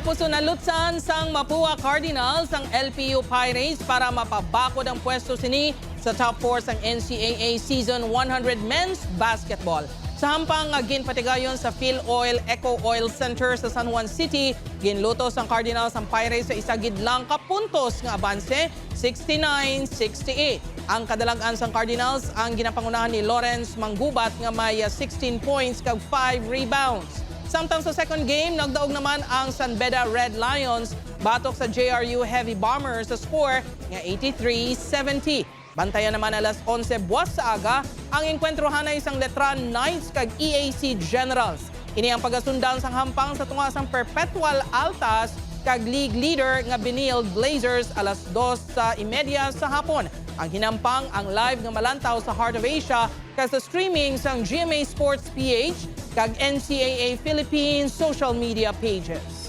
Kapuso na lutsan sang Mapua Cardinal sang LPU Pirates para mapabakod ang pwesto sini sa top 4 sang NCAA Season 100 Men's Basketball. Sa hampang ginpatigayon sa Phil Oil Eco Oil Center sa San Juan City, ginlutos ang Cardinals ang Pirates sa isa gidlang ka puntos nga abanse, 69-68. Ang kadalagan sang Cardinals ang ginapangunahan ni Lawrence Manggubat nga may 16 points kag 5 rebounds. Samtang sa second game, nagdaog naman ang San Beda Red Lions batok sa JRU Heavy Bombers sa score nga 83-70. Bantayan naman alas 11 buwas sa aga ang engkwentrohan na isang Letran Knights kag EAC Generals. Ini ang pagasundan sang hampang sa tungasang Perpetual Altas kag league leader nga Benil Blazers alas 2:30 sa hapon. Ang hinampang ang live nga malantaw sa Heart of Asia kag sa streaming sang GMA Sports PH kag NCAA Philippines social media pages.